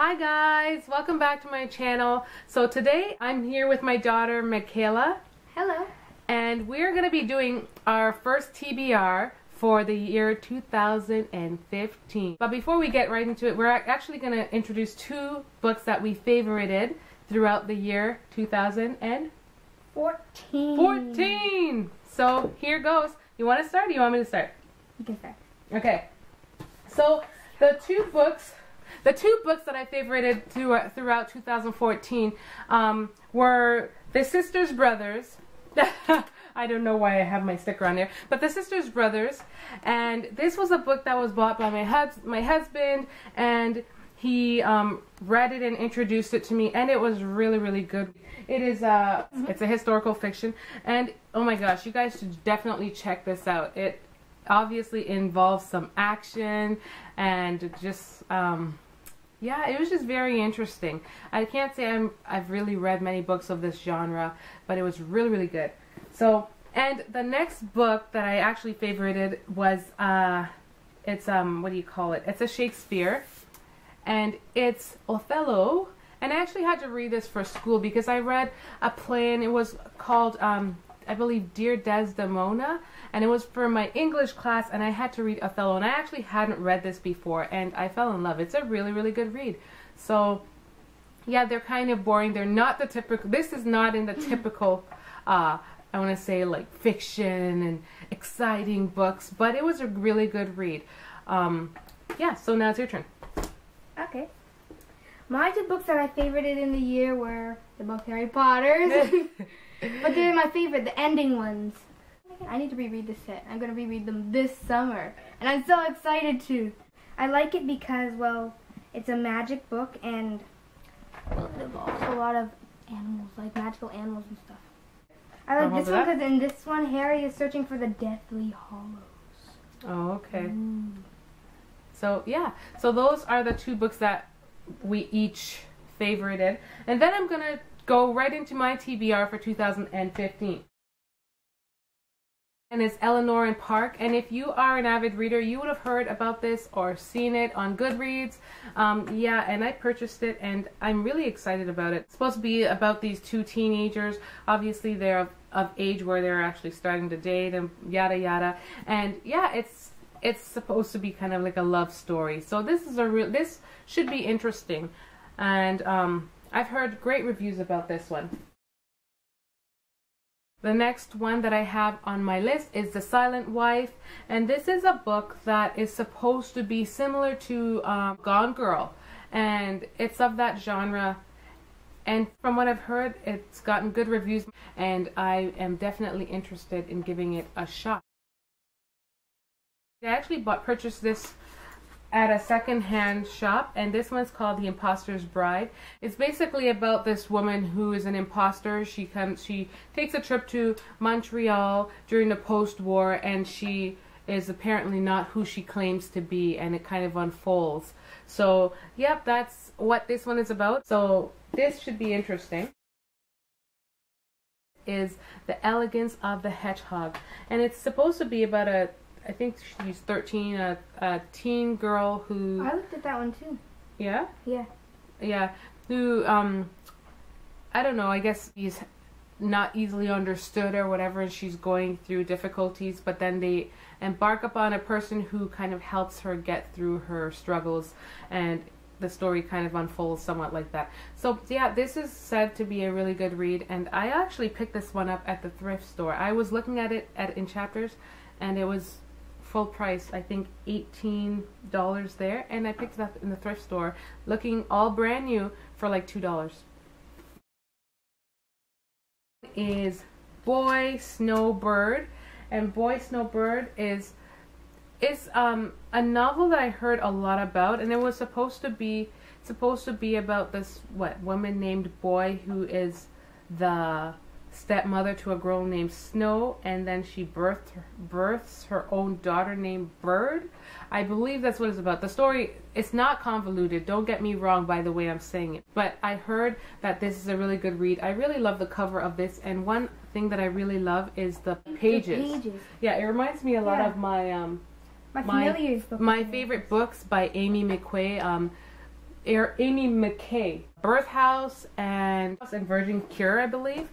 Hi guys, welcome back to my channel. So today I'm here with my daughter Michaela. Hello. And we're going to be doing our first TBR for the year 2015. But before we get right into it, we're actually going to introduce two books that we favorited throughout the year 2014. So here goes. You want to start or you want me to start? You can start. Okay. So the two books that I favorited throughout 2014 were The Sisters Brothers. I don't know why I have my sticker on there, but The Sisters Brothers, and this was a book that was bought by my husband, and he read it and introduced it to me, and it was really good. It is it's a historical fiction, and oh my gosh, you guys should definitely check this out. It obviously involves some action and just yeah, it was just very interesting. I can't say I've really read many books of this genre, but it was really good. So, and the next book that I actually favorited was it's what do you call it? It's a Shakespeare, and it's Othello. And I actually had to read this for school because I read a play, and it was called I believe Dear Desdemona, and it was for my English class, and I had to read Othello, and I actually hadn't read this before, and I fell in love. It's a really good read. So yeah, they're kind of boring. They're not the typical, this is not in the typical I want to say like fiction and exciting books, but it was a really good read. Yeah, so now it's your turn. Okay. My two books that I favorited in the year were the both Harry Potters. But they're my favorite, the ending ones. I need to reread this set. I'm going to reread them this summer. And I'm so excited to. I like it because, well, it's a magic book and it involves a lot of animals, like magical animals and stuff. I like this one because in this one, Harry is searching for the Deathly Hallows. Oh, okay. So, yeah. So those are the two books that we each favorited. And then I'm going to go right into my TBR for 2015. And it's Eleanor and Park. And if you are an avid reader, you would have heard about this or seen it on Goodreads. Yeah, and I purchased it, and I'm really excited about it. It's supposed to be about these two teenagers. Obviously, they're of age where they're actually starting to date and yada yada. And yeah, it's supposed to be kind of like a love story. So this is this should be interesting. And I've heard great reviews about this one. The next one that I have on my list is The Silent Wife, and this is a book that is supposed to be similar to Gone Girl, and it's of that genre, and from what I've heard, it's gotten good reviews, and I am definitely interested in giving it a shot. I actually purchased this at a second-hand shop, and this one's called The Imposters Bride. It's basically about this woman who is an imposter. She takes a trip to Montreal during the post-war, and she is apparently not who she claims to be, and it kind of unfolds. So yep, that's what this one is about. So this should be interesting. Is The Elegance of the Hedgehog, and it's supposed to be about I think she's 13, a teen girl who... I looked at that one too. Yeah? Yeah. Yeah. Who, I don't know, I guess she's not easily understood or whatever, and she's going through difficulties, but then they embark upon a person who kind of helps her get through her struggles, and the story kind of unfolds somewhat like that. So yeah, this is said to be a really good read, and I actually picked this one up at the thrift store. I was looking at it in Chapters, and it was full price, I think $18 there, and I picked it up in the thrift store looking all brand new for like $2. Is Boy Snowbird, and Boy Snowbird is a novel that I heard a lot about, and it was supposed to be about this woman named Boy who is the stepmother to a girl named Snow, and then she births her own daughter named Bird. I believe that's what it's about. The story, it's not convoluted, don't get me wrong by the way I'm saying it, but I heard that this is a really good read. I really love the cover of this, and one thing that I really love is the pages. Yeah, it reminds me a lot of my my favorite books by Amy McQuay. Amy McKay. Birth House and Virgin Cure, I believe.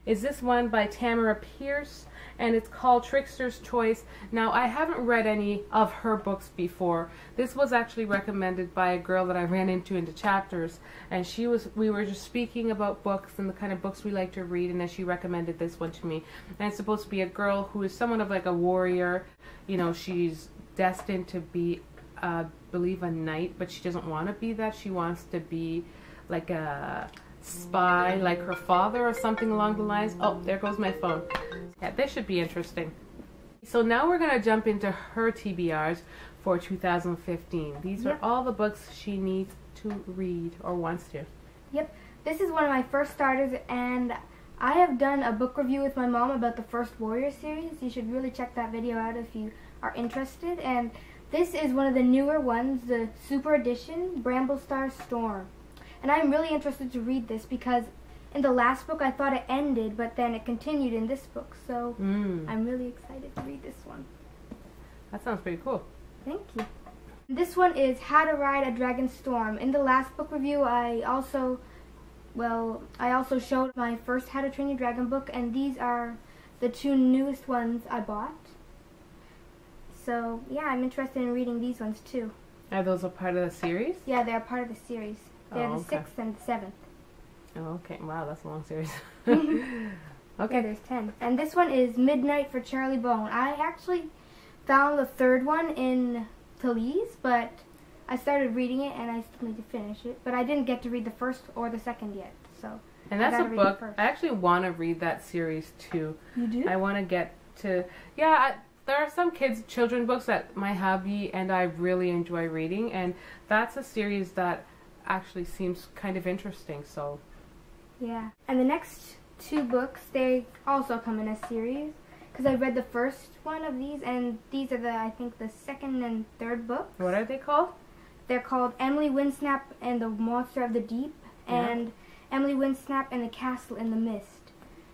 Is this one by Tamara Pierce, and it's called Tricksters Choice. Now, I haven't read any of her books before. This was actually recommended by a girl that I ran into chapters, and we were just speaking about books and the kind of books we like to read, and then she recommended this one to me. And it's supposed to be a girl who is somewhat of like a warrior. You know, she's destined to be, I believe, a knight, but she doesn't want to be that. She wants to be like a spy, like her father or something along the lines. Oh, there goes my phone. Yeah, this should be interesting. So now we're going to jump into her TBRs for 2015. These are all the books she needs to read or wants to. Yep. This is one of my first starters, and I have done a book review with my mom about the first Warrior series. You should really check that video out if you are interested. And this is one of the newer ones, the Super Edition, Bramblestar Storm. And I'm really interested to read this because in the last book I thought it ended, but then it continued in this book. So I'm really excited to read this one. That sounds pretty cool. Thank you. This one is How to Ride a Dragon Storm. In the last book review I also showed my first How to Train Your Dragon book, and these are the two newest ones I bought. So yeah, I'm interested in reading these ones too. Are those a part of the series? Yeah, they're part of the series. They're the 6th and the 7th. Oh, okay. Wow, that's a long series. Okay. Yeah, there's 10. And this one is Midnight for Charlie Bone. I actually found the third one in Talese, but I started reading it and I still need to finish it. But I didn't get to read the first or the second yet. So. And that's a book. I actually want to read that series too. You do? I want to get to. Yeah, there are some children books that my hubby and I really enjoy reading, and that's a series that actually seems kind of interesting. So yeah. And the next two books, they also come in a series because I read the first one of these, and these are I think the second and third books. What are they called? They're called Emily Windsnap and the Monster of the Deep, and Emily Windsnap and the Castle in the Mist.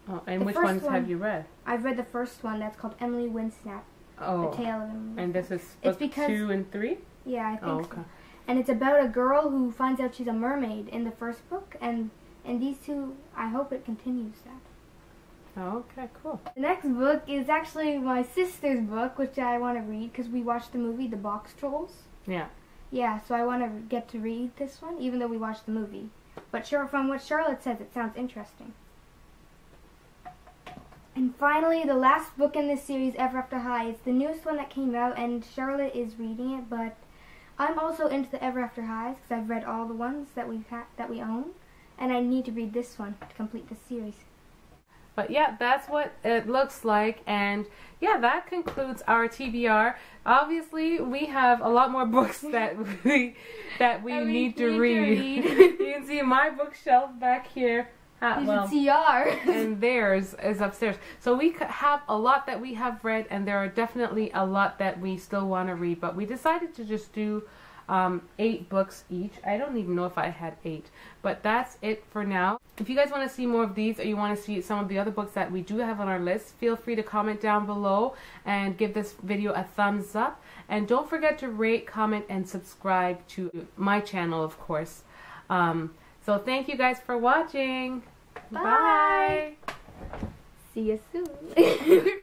Oh, and which ones have you read? I've read the first one. That's called Emily Windsnap. Oh. The Tale of Emily. And this is book 2 and 3? Yeah, I think okay. So. And it's about a girl who finds out she's a mermaid in the first book, and in these two, I hope it continues that. Oh, okay, cool. The next book is actually my sister's book, which I want to read because we watched the movie, The Box Trolls. Yeah. Yeah, so I want to get to read this one, even though we watched the movie. But from what Charlotte says, it sounds interesting. And finally, the last book in this series, Ever After High, is the newest one that came out, and Charlotte is reading it, but I'm also into the Ever After Highs because I've read all the ones that we own, and I need to read this one to complete the series. But yeah, that's what it looks like, and yeah, that concludes our TBR. Obviously, we have a lot more books that we need to read. You can see my bookshelf back here. You should see ours. And theirs is upstairs. So we have a lot that we have read, and there are definitely a lot that we still want to read. But we decided to just do 8 books each. I don't even know if I had 8. But that's it for now. If you guys want to see more of these, or you want to see some of the other books that we do have on our list, feel free to comment down below and give this video a thumbs up. And don't forget to rate, comment, and subscribe to my channel, of course. So thank you guys for watching. Bye. See you soon.